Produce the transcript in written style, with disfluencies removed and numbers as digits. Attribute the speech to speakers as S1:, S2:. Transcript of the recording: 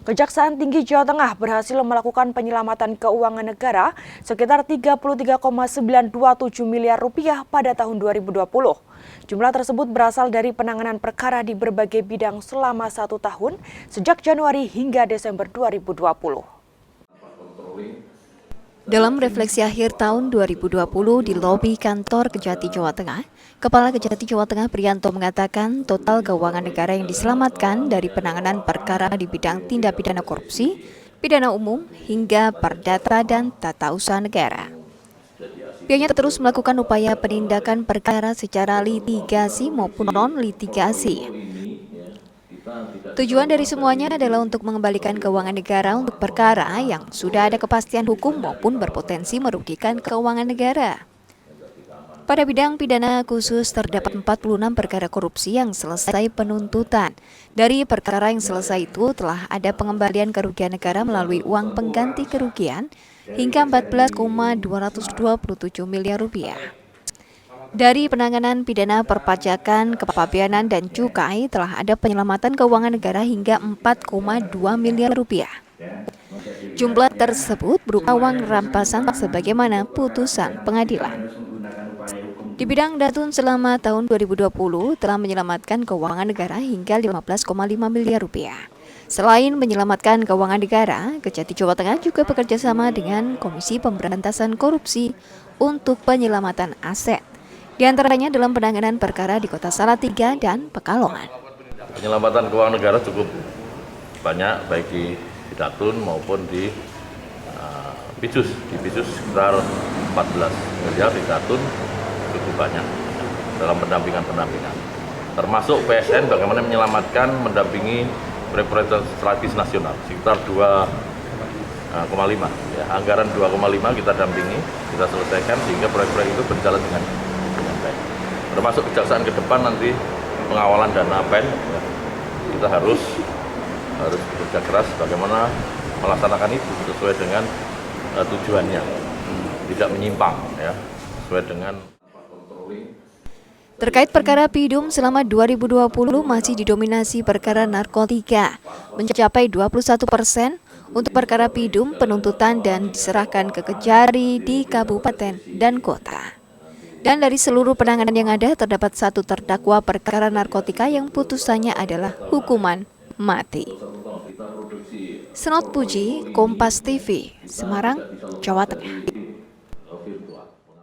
S1: Kejaksaan Tinggi Jawa Tengah berhasil melakukan penyelamatan keuangan negara sekitar 33,927 miliar rupiah pada tahun 2020. Jumlah tersebut berasal dari penanganan perkara di berbagai bidang selama 1 tahun sejak Januari hingga Desember 2020.
S2: Dalam refleksi akhir tahun 2020 di lobi kantor Kejati Jawa Tengah, Kepala Kejati Jawa Tengah Priyanto mengatakan total keuangan negara yang diselamatkan dari penanganan perkara di bidang tindak pidana korupsi, pidana umum, hingga perdata dan tata usaha negara. Pihaknya terus melakukan upaya penindakan perkara secara litigasi maupun non-litigasi. Tujuan dari semuanya adalah untuk mengembalikan keuangan negara untuk perkara yang sudah ada kepastian hukum maupun berpotensi merugikan keuangan negara. Pada bidang pidana khusus terdapat 46 perkara korupsi yang selesai penuntutan. Dari perkara yang selesai itu telah ada pengembalian kerugian negara melalui uang pengganti kerugian hingga 14,227 miliar rupiah. Dari penanganan pidana perpajakan, kepabeanan, dan cukai telah ada penyelamatan keuangan negara hingga 4,2 miliar rupiah. Jumlah tersebut berupa uang rampasan sebagaimana putusan pengadilan. Di bidang datun selama tahun 2020 telah menyelamatkan keuangan negara hingga 15,5 miliar rupiah. Selain menyelamatkan keuangan negara, Kejati Jawa Tengah juga bekerjasama dengan Komisi Pemberantasan Korupsi untuk penyelamatan aset. Di antaranya dalam penanganan perkara di Kota Salatiga dan Pekalongan.
S3: Penyelamatan keuangan negara cukup banyak, baik di Datun maupun di Pidus. Di Pidus sekitar 14 miliar, di Datun cukup banyak dalam pendampingan. Termasuk PSN bagaimana menyelamatkan, mendampingi proyek-proyek strategis nasional sekitar 2,5. Ya, anggaran 2,5 kita dampingi, kita selesaikan sehingga proyek-proyek itu berjalan dengan baik. Termasuk kejaksaan ke depan nanti pengawalan dana PEN, ya, kita harus bekerja keras bagaimana melaksanakan itu sesuai dengan tujuannya, tidak menyimpang, ya, sesuai dengan.
S2: Terkait perkara Pidum selama 2020 masih didominasi perkara narkotika, mencapai 21%. Untuk perkara Pidum penuntutan dan diserahkan ke Kejari di kabupaten dan kota. Dan dari seluruh penanganan yang ada, terdapat 1 terdakwa perkara narkotika yang putusannya adalah hukuman mati. Senot Puji, Kompas TV, Semarang, Jawa Tengah.